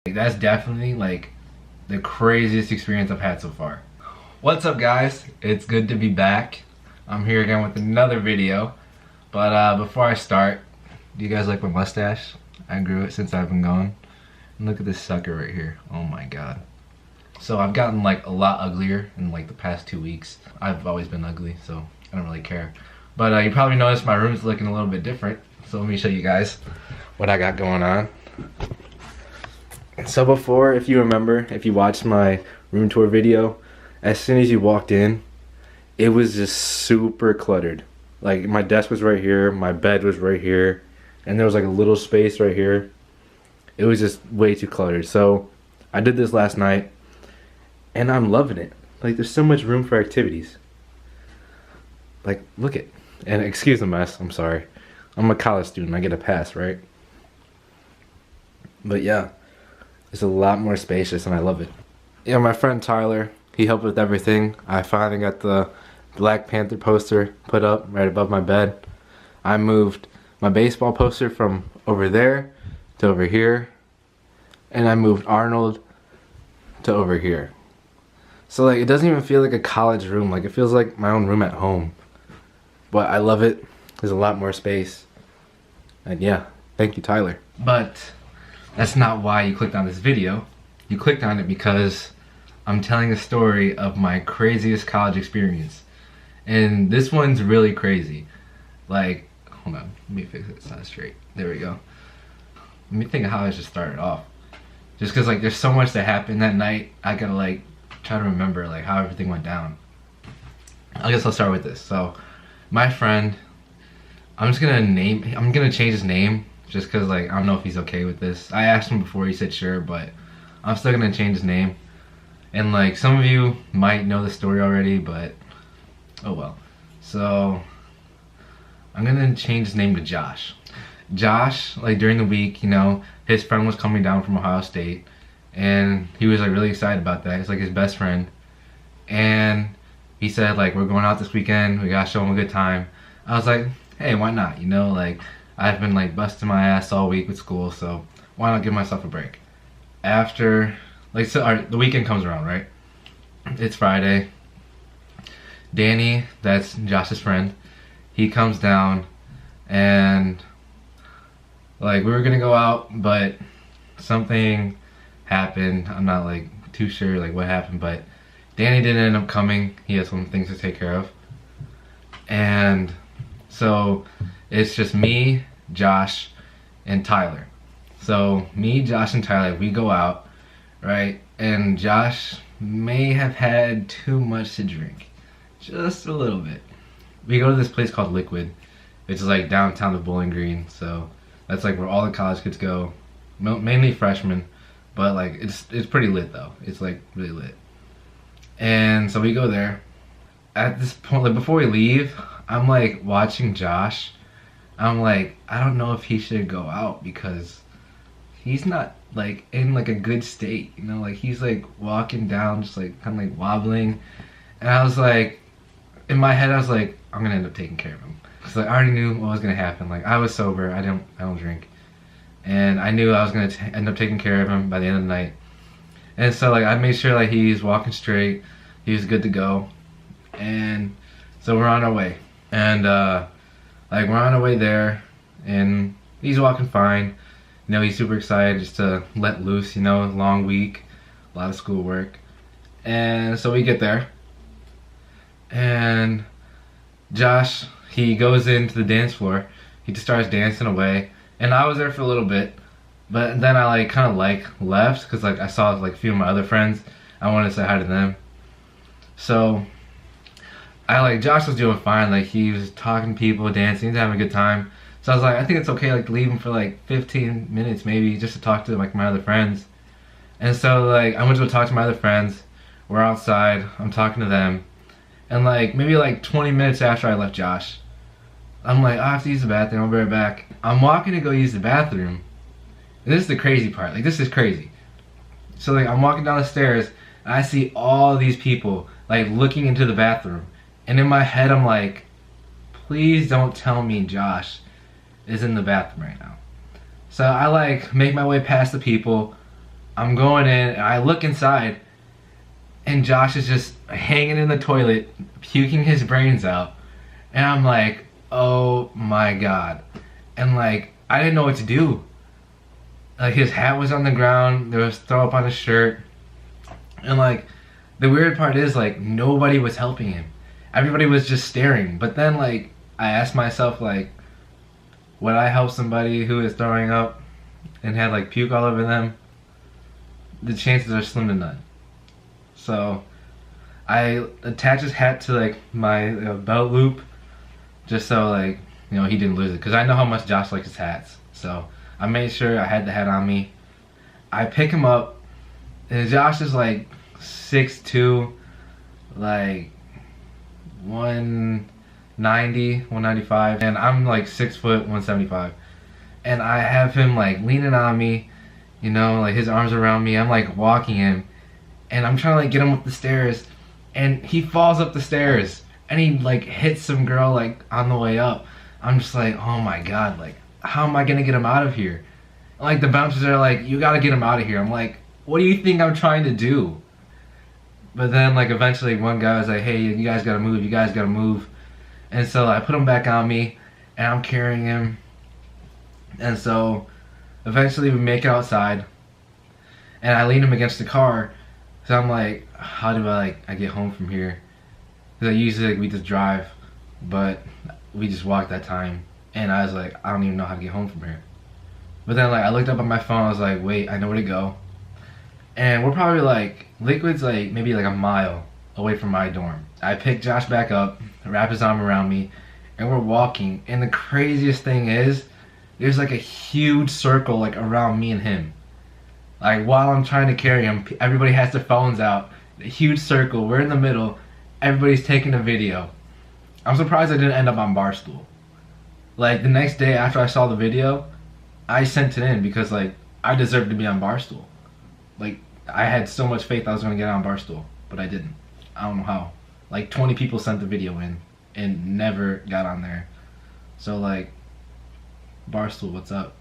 That's definitely like the craziest experience I've had so far. What's up guys? It's good to be back. I'm here again with another video. But before I start, do you guys like my mustache? I grew it since I've been gone. And look at this sucker right here. Oh my god. So I've gotten like a lot uglier in like the past 2 weeks. I've always been ugly, so I don't really care. But you probably noticed my room's looking a little bit different. So let me show you guys what I got going on. So before, if you remember, if you watched my room tour video, as soon as you walked in, it was just super cluttered. Like my desk was right here, my bed was right here, and there was like a little space right here. It was just way too cluttered. So I did this last night, and I'm loving it. Like there's so much room for activities. Like look at, and excuse the mess, I'm sorry. I'm a college student, I get a pass, right? But yeah. It's a lot more spacious and I love it. Yeah, my friend Tyler, he helped with everything. I finally got the Black Panther poster put up right above my bed. I moved my baseball poster from over there to over here. And I moved Arnold to over here. So like it doesn't even feel like a college room. Like it feels like my own room at home. But I love it. There's a lot more space. And yeah, thank you Tyler. But that's not why you clicked on this video. You clicked on it because I'm telling a story of my craziest college experience. And this one's really crazy. Like, hold on, let me fix it so it's straight. There we go. Let me think of how I should start it off. Just cause like there's so much that happened that night, I gotta like try to remember like how everything went down. I guess I'll start with this. So, my friend, I'm gonna change his name. Just cause like, I don't know if he's okay with this. I asked him before, he said sure, but I'm still gonna change his name. And like, some of you might know the story already, but oh well. So, I'm gonna change his name to Josh. Josh, like during the week, you know, his friend was coming down from Ohio State. And he was like really excited about that. It's like his best friend. And he said like, we're going out this weekend, we gotta show him a good time. I was like, hey, why not? You know, like, I've been like busting my ass all week with school, so why not give myself a break? After, like, so the weekend comes around, right? It's Friday. Danny, that's Josh's friend, he comes down and like we were gonna go out, but something happened. I'm not like too sure like what happened, but Danny didn't end up coming. He had some things to take care of. And so it's just me, Josh, and Tyler. So me, Josh, and Tyler, we go out, right? And Josh may have had too much to drink. Just a little bit. We go to this place called Liquid. It's like downtown the Bowling Green. So that's like where all the college kids go. Mainly freshmen. But like it's pretty lit though. It's like really lit. And so we go there. At this point, like before we leave, I'm like watching Josh. I'm like, I don't know if he should go out because he's not like in like a good state, you know, like he's like walking down just like kind of like wobbling. And I was like, in my head I was like, I'm gonna end up taking care of him because like I already knew what was gonna happen. Like I was sober, I don't drink, and I knew I was gonna end up taking care of him by the end of the night. And so like I made sure like he's walking straight, he was good to go. And so we're on our way, and like we're on our way there, and he's walking fine. You know, he's super excited just to let loose, you know, long week, a lot of schoolwork. And so we get there, and Josh, he goes into the dance floor. He just starts dancing away, and I was there for a little bit, but then I like kind of like left because like I saw like a few of my other friends. I wanted to say hi to them. So Josh was doing fine, like he was talking to people, dancing, he was having a good time. So I was like, I think it's okay like to leave him for like 15 minutes maybe just to talk to like my other friends. And so like I went to go talk to my other friends. We're outside, I'm talking to them. And like maybe like 20 minutes after I left Josh, I'm like, I have to use the bathroom, I'll be right back. I'm walking to go use the bathroom. And this is the crazy part, like this is crazy. So like I'm walking down the stairs and I see all these people like looking into the bathroom. And in my head, I'm like, please don't tell me Josh is in the bathroom right now. So I like make my way past the people. I'm going in, and I look inside, and Josh is just hanging in the toilet, puking his brains out. And I'm like, oh my god. And like, I didn't know what to do. Like, his hat was on the ground, there was throw up on his shirt. And like, the weird part is, like, nobody was helping him. Everybody was just staring. But then, like, I asked myself, like, would I help somebody who is throwing up and had like puke all over them? The chances are slim to none. So I attached his hat to like my belt loop, just so like, you know, he didn't lose it, because I know how much Josh likes his hats. So I made sure I had the hat on me. I pick him up, and Josh is like 6'2", like 190, 195, and I'm like 6 foot, 175. And I have him like leaning on me, you know, like his arms around me. I'm like walking him, and I'm trying to like get him up the stairs, and he falls up the stairs, and he like hits some girl like on the way up. I'm just like, oh my god, like, how am I gonna get him out of here? And, like, the bouncers are like, you gotta get him out of here. I'm like, what do you think I'm trying to do? But then like eventually one guy was like, hey, you guys gotta move, you guys gotta move. And so I put him back on me, and I'm carrying him. And so eventually we make it outside, and I lean him against the car. So I'm like, how do I get home from here? Because usually like, we just drive, but we just walked that time. And I was like, I don't even know how to get home from here. But then like I looked up on my phone, I was like, wait, I know where to go. And we're probably like, Liquid's like maybe like a mile away from my dorm. I pick Josh back up, wrap his arm around me, and we're walking. And the craziest thing is, there's like a huge circle like around me and him. Like, while I'm trying to carry him, everybody has their phones out. A huge circle, we're in the middle, everybody's taking a video. I'm surprised I didn't end up on Barstool. Like, the next day after I saw the video, I sent it in because like, I deserved to be on Barstool. Like, I had so much faith I was gonna get on Barstool, but I didn't. I don't know how. Like 20 people sent the video in and never got on there. So like, Barstool, what's up?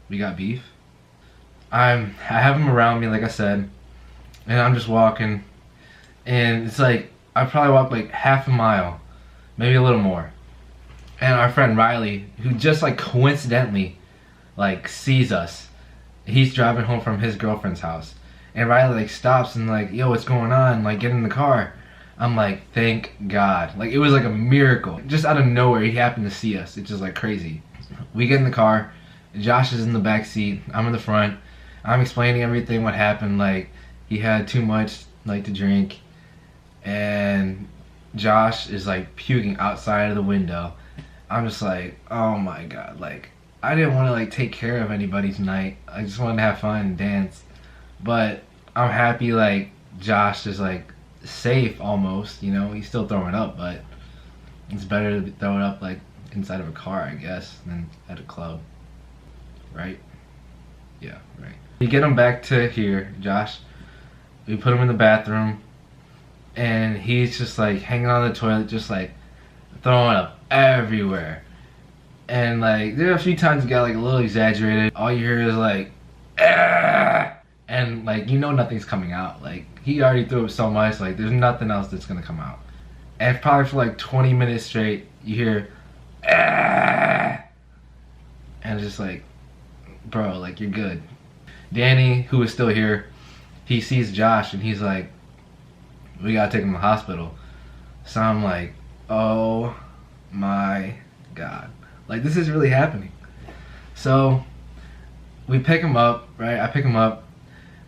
We got beef? I have him around me, like I said, and I'm just walking, and it's like, I probably walked like half a mile, maybe a little more. And our friend Riley, who just like coincidentally like sees us, he's driving home from his girlfriend's house. And Riley like stops and like, yo, what's going on? Like, get in the car. I'm like, thank God. Like, it was like a miracle. Just out of nowhere, he happened to see us. It's just like crazy. We get in the car. Josh is in the back seat. I'm in the front. I'm explaining everything, what happened. Like, he had too much like to drink. And Josh is like puking outside of the window. I'm just like, oh my God. Like, I didn't want to like take care of anybody tonight. I just wanted to have fun and dance. But I'm happy like Josh is like safe almost, you know. He's still throwing up, but it's better to throw it up like inside of a car, I guess, than at a club, right? Yeah, right. We get him back to here, Josh. We put him in the bathroom, and he's just like hanging on the toilet, just like throwing up everywhere. And like there are a few times it got like a little exaggerated. All you hear is like, ah! And like, you know, nothing's coming out. Like, he already threw up so much, like there's nothing else that's gonna come out. And probably for like 20 minutes straight, you hear, ah! And it's just like, bro, like, you're good. Danny, who is still here, he sees Josh and he's like, we gotta take him to the hospital. So I'm like, oh my God. Like, this is really happening. So we pick him up, right? I pick him up.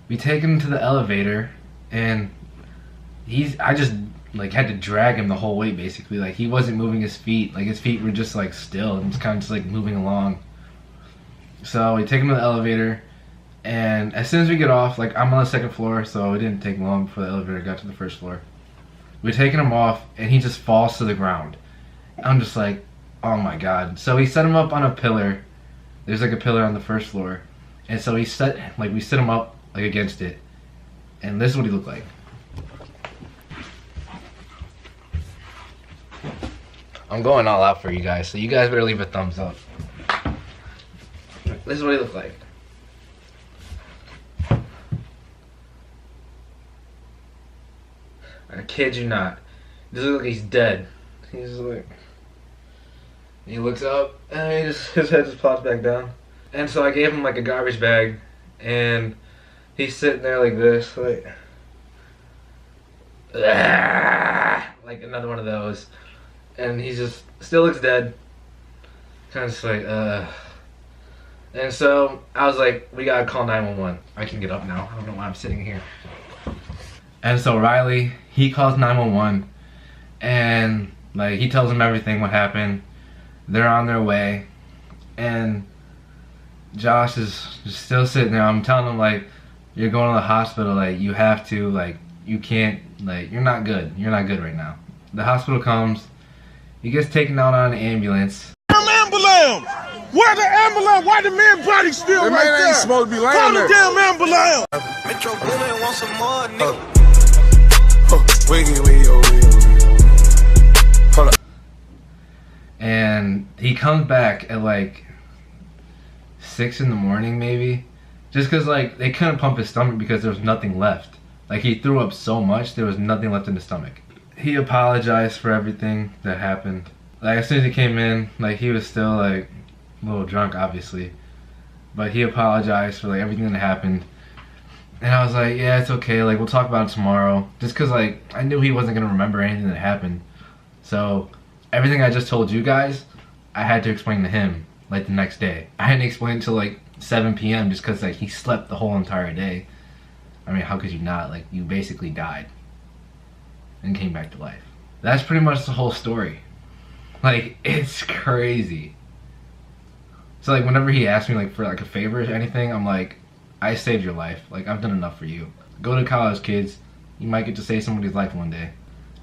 We take him to the elevator, and I just like had to drag him the whole way basically. Like, he wasn't moving his feet. Like, his feet were just like still and just kind of just like moving along. So we take him to the elevator, and as soon as we get off, like, I'm on the second floor, so it didn't take long before the elevator got to the first floor. We're taking him off, and he just falls to the ground. I'm just like, oh my God. So we set him up on a pillar. There's like a pillar on the first floor, and so we set him up like against it, and this is what he looked like. I'm going all out for you guys, so you guys better leave a thumbs up. This is what he looked like. I kid you not. He looks like he's dead. He's like, he looks up and his head just plops back down. And so I gave him like a garbage bag, and he's sitting there like this, like another one of those. And he just still looks dead. Kind of just like, And so I was like, we gotta call 911. I can get up now. I don't know why I'm sitting here. And so Riley, he calls 911, and like he tells them everything, what happened. They're on their way, and Josh is just still sitting there. I'm telling him, like, you're going to the hospital, like, you have to, like, you can't, like, you're not good right now. The hospital comes, he gets taken out on an ambulance. Damn ambulance! Where the ambulance? Why the man body still right there? Ain't supposed to be laying there. Call the damn ambulance! Metro Boomin want some more, nigga. Hold up. And he comes back at like 6 in the morning maybe, just because like they couldn't pump his stomach because there was nothing left. Like he threw up so much there was nothing left in his stomach. He apologized for everything that happened. Like as soon as he came in, like he was still like a little drunk obviously, but he apologized for like everything that happened. And I was like, yeah, it's okay, like we'll talk about it tomorrow, just because like I knew he wasn't gonna remember anything that happened. So everything I just told you guys, I had to explain to him like the next day. I hadn't explained until like 7 p.m. just because like he slept the whole entire day. I mean, how could you not? Like, you basically died and came back to life. That's pretty much the whole story. Like, it's crazy. So like whenever he asked me like for like a favor or anything, I'm like, I saved your life. Like, I've done enough for you. Go to college, kids. You might get to save somebody's life one day.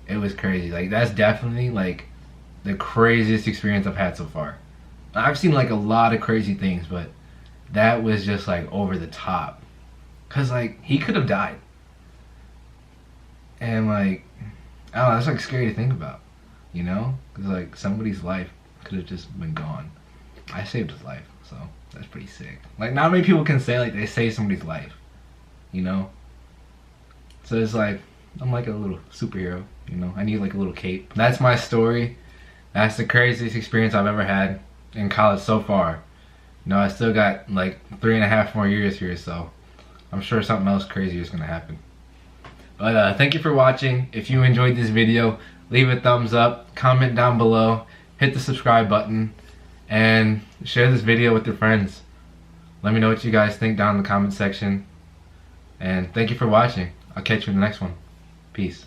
It was crazy. Like, that's definitely like the craziest experience I've had so far. I've seen like a lot of crazy things, but that was just like over the top. Cause like he could have died. And like, I don't know, that's like scary to think about, you know? Cause like somebody's life could have just been gone. I saved his life, so that's pretty sick. Like, not many people can say like they saved somebody's life, you know? So it's like, I'm like a little superhero, you know? I need like a little cape. That's my story. That's the craziest experience I've ever had in college so far. You know, I still got like 3.5 more years here, so I'm sure something else crazy is gonna happen. But thank you for watching. If you enjoyed this video, leave a thumbs up, comment down below, hit the subscribe button, and share this video with your friends. Let me know what you guys think down in the comment section. And thank you for watching. I'll catch you in the next one. Peace.